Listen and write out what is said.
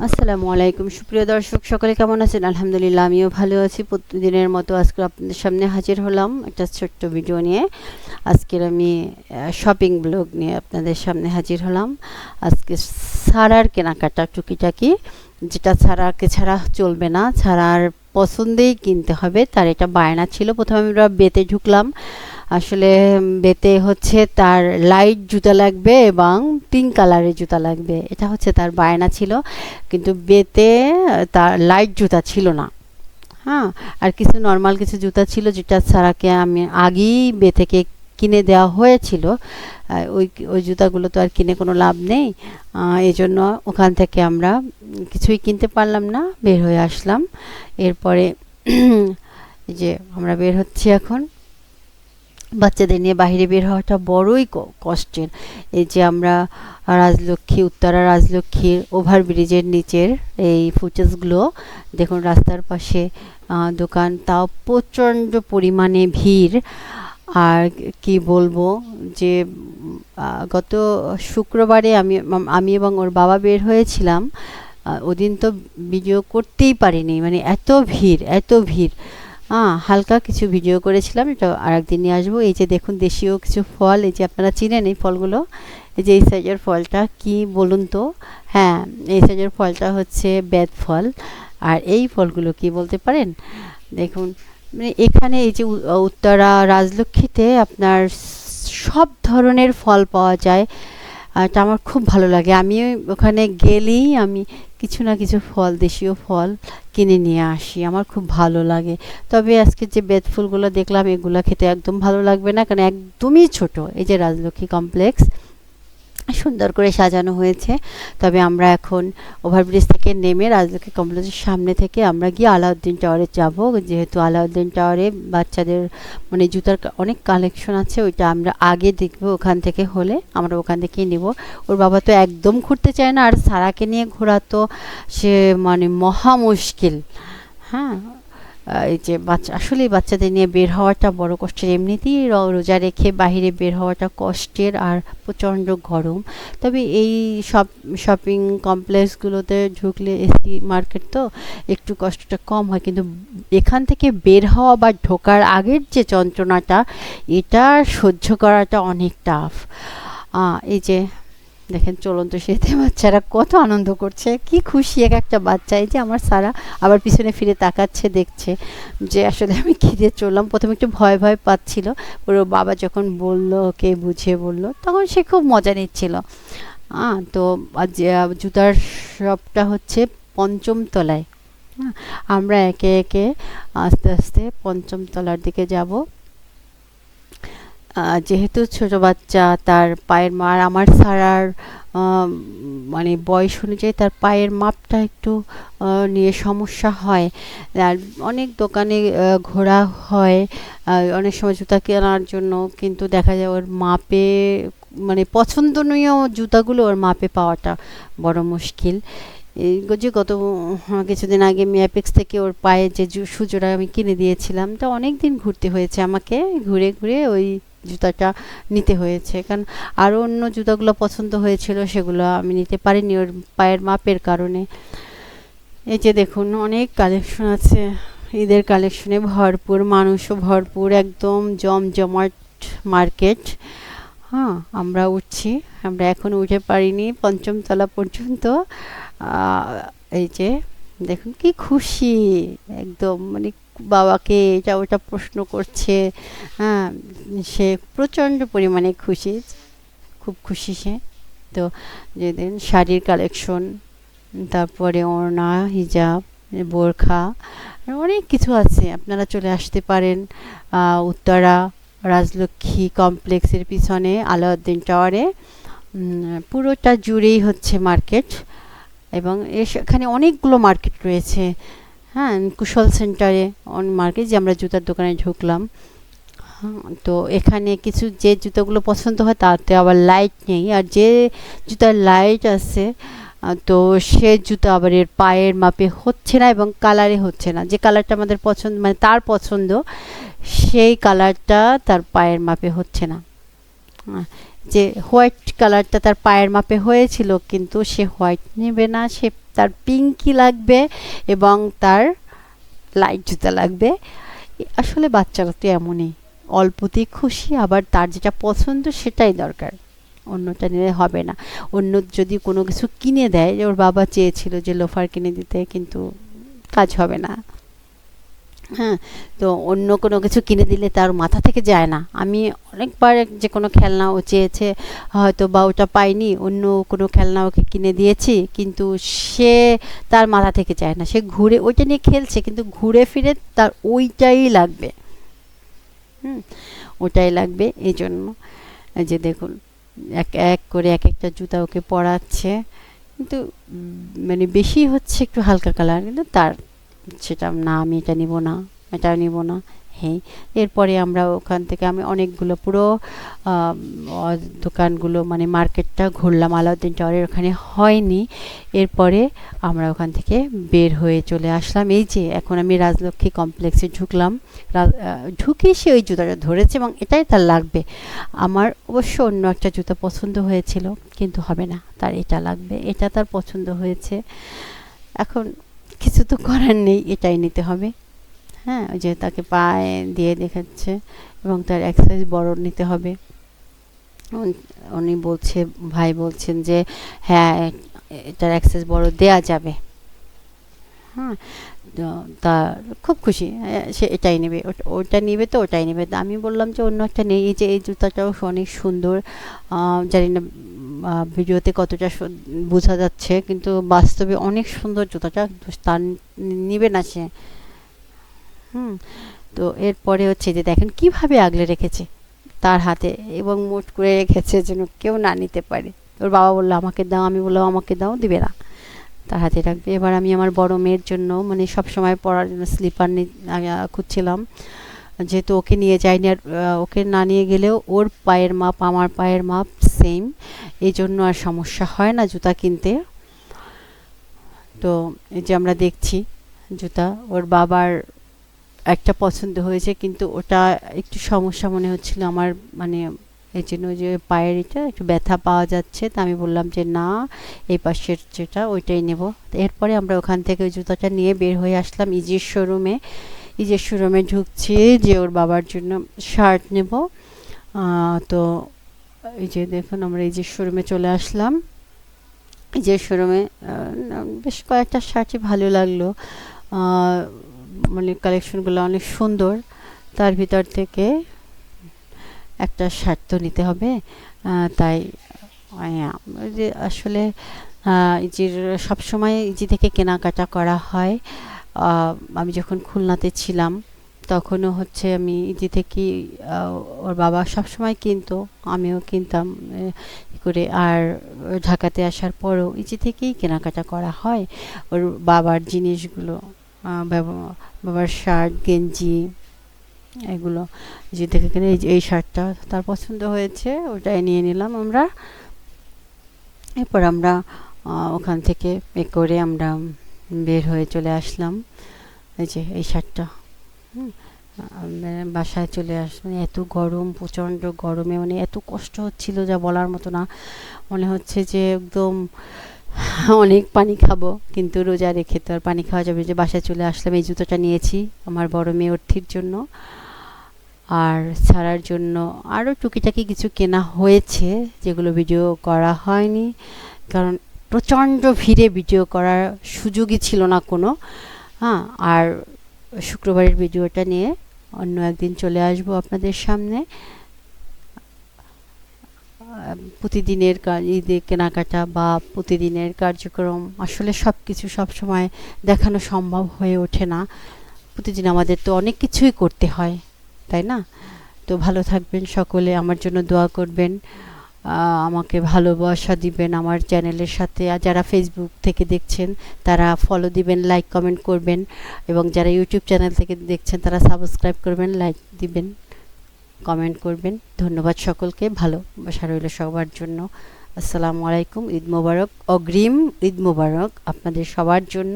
আসসালামু আলাইকুম সুপ্রিয় দর্শক, সকলে কেমন আছেন? আলহামদুলিল্লাহ, আমিও ভালো আছি। প্রতিদিনের মতো আজকে আপনাদের সামনে হাজির হলাম একটা ছোট্ট ভিডিও নিয়ে। আজকের আমি শপিং ব্লগ নিয়ে আপনাদের সামনে হাজির হলাম। আজকে সারার কেনাকাটা টুকিটাকি, যেটা ছাড়াকে ছাড়া চলবে না, ছাড়ার পছন্দেই কিনতে হবে, তার এটা বায়না ছিল। প্রথমে আমরা বেতে ঢুকলাম। আসলে বেতে হচ্ছে তার লাইট জুতা লাগবে এবং পিঙ্ক কালারের জুতা লাগবে, এটা হচ্ছে তার বায়না ছিল। কিন্তু বেতে তার লাইট জুতা ছিল না। হ্যাঁ, আর কিছু নর্মাল কিছু জুতা ছিল, যেটা সারাকে আমি আগেই বে থেকে কিনে দেওয়া হয়েছিল। ওই ওই জুতাগুলো তো আর কিনে কোনো লাভ নেই। এই জন্য ওখান থেকে আমরা কিছুই কিনতে পারলাম না, বের হয়ে আসলাম। এরপরে এই যে আমরা বের হচ্ছি এখন। বাচ্চাদের নিয়ে বাইরে বের হওয়াটা বড়ই কষ্টের। এই যে আমরা রাজলক্ষ্মী, উত্তরা রাজলক্ষ্মীর ওভারব্রিজের নিচের এই ফুটেজগুলো দেখুন। রাস্তার পাশে দোকান, তাও প্রচণ্ড পরিমাণে ভিড়। আর কি বলবো যে গত শুক্রবারে আমি এবং ওর বাবা বের হয়েছিলাম। ওদিন তো ভিডিও করতেই পারিনি, মানে এত ভিড় এত ভিড়। হালকা কিছু ভিডিও করেছিলাম, এটা আর একদিন নিয়ে আসবো। এই যে দেখুন দেশীয় কিছু ফল, এই যে আপনারা চিনেন এই ফলগুলো। এই যে এই সাইজের ফলটা কি বলুন তো? হ্যাঁ, এই সাইজের ফলটা হচ্ছে বেত ফল। আর এই ফলগুলো কি বলতে পারেন? দেখুন, মানে এখানে এই যে উত্তরা রাজলক্ষ্মীতে আপনার সব ধরনের ফল পাওয়া যায়। আর এটা আমার খুব ভালো লাগে। আমি ওখানে গেলেই আমি কিছু না কিছু ফল, দেশীয় ফল কিনে নিয়ে আসি, আমার খুব ভালো লাগে। তবে আজকে যে বেত ফুলগুলো দেখলাম, এগুলো খেতে একদম ভালো লাগবে না, কারণ একদমই ছোট। এই যে রাজলক্ষ্মী কমপ্লেক্স সুন্দর করে সাজানো হয়েছে। তবে আমরা এখন ওভারব্রিজ থেকে নেমে রাজলক্ষ্মী কমপ্লেক্সের সামনে থেকে আমরা গিয়ে আলাউদ্দিন টাওয়ারে যাব, যেহেতু আলাউদ্দিন টাওয়ারে বাচ্চাদের মানে জুতার অনেক কালেকশন আছে। ওইটা আমরা আগে দেখব, ওখান থেকে হলে আমরা ওখান থেকেই নিব। ওর বাবা তো একদম ঘুরতে চায় না, আর সারাকে নিয়ে ঘোরা তো সে মানে মহা মুশকিল। হ্যাঁ, এই যে আসলেই বাচ্চাদের নিয়ে বের হওয়াটা বড় কষ্টের। এমনিতেই রোজা রেখে বাইরে বের হওয়াটা কষ্টের, আর প্রচণ্ড গরম। তবে এই শপিং কমপ্লেক্সগুলোতে ঢুকলে, এসি মার্কেট তো, একটু কষ্টটা কম হয়। কিন্তু এখান থেকে বের হওয়া বা ঢোকার আগের যে যন্ত্রণাটা, এটা সহ্য করাটা অনেক টাফ। এই যে দেখেন চলন্ত সেতে বাচ্চারা কত আনন্দ করছে, কি খুশি এক একটা বাচ্চা। এই যে আমার সারা আবার পিছনে ফিরে তাকাচ্ছে, দেখছে যে আসলে আমি খিদে চললাম। প্রথমে একটু ভয় ভয় পাচ্ছিল, ওর বাবা যখন বলল, ওকে বুঝিয়ে বলল, তখন সে খুব মজা নিচ্ছিল। তো জুতার শপটা হচ্ছে পঞ্চম তলায়। আমরা একে একে আস্তে আস্তে পঞ্চম তলার দিকে যাব। যেহেতু ছোট বাচ্চা, তার পায়ের মার আমার সারার মানে বয়স অনুযায়ী তার পায়ের মাপটা একটু নিয়ে সমস্যা হয়। আর অনেক দোকানে ঘোরা হয় অনেক সময় জুতা কেনার জন্য, কিন্তু দেখা যায় ওর মাপে, মানে পছন্দনীয় জুতাগুলো ওর মাপে পাওয়াটা বড় মুশকিল। এই যে গত কিছুদিন আগে আমি অ্যাপেক্স থেকে ওর পায়ে যে সুজোড়া আমি কিনে দিয়েছিলাম, তা অনেক দিন ঘুরতে হয়েছে আমাকে, ঘুরে ঘুরে ওই জুতাটা নিতে হয়েছে। কারণ আরও অন্য জুতাগুলো পছন্দ হয়েছিল, সেগুলো আমি নিতে পারিনি ওর পায়ের মাপের কারণে। এই যে দেখুন অনেক কালেকশন আছে, ঈদের কালেকশনে ভরপুর, মানুষও ভরপুর, একদম জমজমাট মার্কেট। আমরা উঠছি, আমরা এখনও উঠে পারিনি পঞ্চম তলা পর্যন্ত। এই যে দেখুন কি খুশি, একদম মানে বাবাকে এটা ওটা প্রশ্ন করছে। হ্যাঁ, সে প্রচণ্ড পরিমাণে খুশি, খুব খুশি সে। তো যেদিন শাড়ির কালেকশন, তারপরে ওড়না, হিজাব, বোরখা, অনেক কিছু আছে। আপনারা চলে আসতে পারেন উত্তরা রাজলক্ষ্মী কমপ্লেক্সের পিছনে আলাউদ্দিন টাওয়ারে। পুরোটা জুড়েই হচ্ছে মার্কেট, এবং এখানে অনেকগুলো মার্কেট রয়েছে। হ্যাঁ, কুশল সেন্টারে মার্কেট, যে আমরা জুতার দোকানে ঢুকলাম। তো এখানে কিছু যে জুতোগুলো পছন্দ হয় তাতে আবার লাইট নেই, আর যে জুতার লাইট আছে তো সে জুতো আবার এর পায়ের মাপে হচ্ছে না এবং কালারে হচ্ছে না। যে কালারটা আমাদের পছন্দ, মানে তার পছন্দ, সেই কালারটা তার পায়ের মাপে হচ্ছে না। যে হোয়াইট কালারটা তার পায়ের মাপে হয়েছিল, কিন্তু সে হোয়াইট নেবে না, সে তার পিঙ্কি লাগবে এবং তার লাইট জুতা লাগবে। আসলে বাচ্চারা তো এমনই, অল্পতেই খুশি, আবার তার যেটা পছন্দ সেটাই দরকার, অন্যটা নিলে হবে না। অন্য যদি কোনো কিছু কিনে দেয়, ওর বাবা চেয়েছিল যে লোফার কিনে দিতে, কিন্তু কাজ হবে না। হ্যাঁ, তো অন্য কোনো কিছু কিনে দিলে তার মাথা থেকে যায় না। আমি অনেকবার যে কোনো খেলনা ও চেয়েছে, হয়তো বা ওটা পাইনি, অন্য কোনো খেলনা ওকে কিনে দিয়েছি, কিন্তু সে তার মাথা থেকে যায় না, সে ঘুরে ওইটা নিয়ে খেলছে, কিন্তু ঘুরে ফিরে তার ওইটাই লাগবে। হুম, ওটাই লাগবে। এই জন্য এই যে দেখুন, এক এক করে এক একটা জুতা ওকে পরাচ্ছে, কিন্তু মানে বেশি হচ্ছে একটু হালকা কালার, কিন্তু তার সেটা না, আমি এটা নিব না, এটা নিব না। হ্যাঁ, এরপরে আমরা ওখান থেকে আমি অনেকগুলো পুরো দোকানগুলো মানে মার্কেটটা ঘুরলাম, আলাউদ্দিন টাওয়ারের ওখানে হয়নি। এরপরে আমরা ওখান থেকে বের হয়ে চলে আসলাম। এই যে এখন আমি রাজলক্ষ্মী কমপ্লেক্সে ঢুকলাম, ঢুকে সে ওই জুতাটা ধরেছে এবং এটাই তার লাগবে। আমার অবশ্য অন্য একটা জুতা পছন্দ হয়েছিল, কিন্তু হবে না, তার এটা লাগবে, এটা তার পছন্দ হয়েছে। এখন কিছু তো করার নেই, এটাই নিতে হবে। হ্যাঁ, ওই যে তাকে পায়ে দিয়ে দেখাচ্ছে এবং তার এক সাইজ বড় নিতে হবে। উনি বলছে, ভাই বলছেন যে হ্যাঁ, এটার এক সাইজ বড় দেয়া যাবে। হ্যাঁ, তো তা খুব খুশি, সে এটাই নেবে, ওটা নিবে, তো ওটাই নেবে। তা আমি বললাম যে অন্য একটা নেই, এই যে এই জুতাটাও অনেক সুন্দর, জানি না ভিডিওতে কতটা বোঝা যাচ্ছে, কিন্তু বাস্তবে অনেক সুন্দর জুতাটা, তার নিবে না সে। হুম, তো এরপরে হচ্ছে যে দেখেন কিভাবে আগলে রেখেছে তার হাতে, এবং মোট করে রেখেছে যেন কেউ না নিতে পারে। ওর বাবা বললো আমাকে দাও, আমি বললাম আমাকে দাও, দিবে না, তার হাতে রাখবে। এবার আমি আমার বড় মেয়ের জন্য মানে সব সময় পরার জন্য স্লিপার খুঁজছিলাম, যেহেতু ওকে নিয়ে যাইনি, আর ওকে না নিয়ে গেলেও ওর পায়ের মাপ আমার পায়ের মাপ সেম, এই জন্য আর সমস্যা হয় না জুতা কিনতে। তো এই যে আমরা দেখছি জুতা, ওর বাবার একটা পছন্দ হয়েছে, কিন্তু ওটা একটু সমস্যা মনে হচ্ছিল আমার, মানে এই জন্য যে পায়ের এটা একটু ব্যথা পাওয়া যাচ্ছে। তা আমি বললাম যে না, এই পাশের যেটা ওইটাই নেব। এরপরে আমরা ওখান থেকে ওই জুতাটা নিয়ে বের হয়ে আসলাম ইজির শোরুমে। ইজির শোরুমে ঢুকছি যে ওর বাবার জন্য শার্ট নেব। তো এই যে দেখুন আমরা ইজির শোরুমে চলে আসলাম। ইজির শোরুমে বেশ কয়েকটা শার্টই ভালো লাগলো, মানে কালেকশনগুলো অনেক সুন্দর। তার ভিতর থেকে একটা শার্ট তো নিতে হবে, তাই যে আসলে ইজির সবসময় ইজি থেকে কেনাকাটা করা হয়। আমি যখন খুলনাতে ছিলাম তখনও হচ্ছে আমি ইজি থেকেই, ওর বাবা সবসময় কিনতো, আমিও কিনতাম করে। আর ঢাকাতে আসার পরও ইজি থেকেই কেনাকাটা করা হয় ওর বাবার জিনিসগুলো, বাবার শার্ট গেঞ্জি এগুলো যে দেখে কিনে। এই শার্টটা তার পছন্দ হয়েছে, ওটাই নিয়ে নিলাম আমরা। এরপর আমরা ওখান থেকে এ করে আমরা বের হয়ে চলে আসলাম। এই যে এই শার্টটা, বাসায় চলে আসলাম। এত গরম, প্রচণ্ড গরমে মানে এত কষ্ট হচ্ছিল যা বলার মতো না, মনে হচ্ছে যে একদম অনেক পানি খাবো, কিন্তু রোজা রেখে তো আর পানি খাওয়া যাবে। যে বাসায় চলে আসলাম, এই জুতোটা নিয়েছি আমার বড় মেয়ে অর্থির জন্য, আর ছাড়ার জন্য আরও টুকিটাকি কিছু কেনা হয়েছে যেগুলো ভিডিও করা হয়নি, কারণ প্রচণ্ড ভিড়ে ভিডিও করার সুযোগই ছিল না কোনো। হ্যাঁ, আর শুক্রবারের ভিডিওটা নিয়ে অন্য একদিন চলে আসবো আপনাদের সামনে। প্রতিদিনের ঈদের কেনাকাটা বা প্রতিদিনের কার্যক্রম আসলে সব কিছু সবসময় দেখানো সম্ভব হয়ে ওঠে না। প্রতিদিন আমাদের তো অনেক কিছুই করতে হয়, তাই না? তো ভালো থাকবেন সকলে, আমার জন্য দোয়া করবেন, আমাকে ভালোবাসা দিবেন আমার চ্যানেলের সাথে। আর যারা ফেসবুক থেকে দেখছেন তারা ফলো দিবেন, লাইক কমেন্ট করবেন, এবং যারা ইউটিউব চ্যানেল থেকে দেখছেন তারা সাবস্ক্রাইব করবেন, লাইক দিবেন, কমেন্ট করবেন। ধন্যবাদ সকলকে, ভালোবাসা রইল সবার জন্য। আসসালামু আলাইকুম, ঈদ মোবারক, অগ্রিম ঈদ মোবারক আপনাদের সবার জন্য।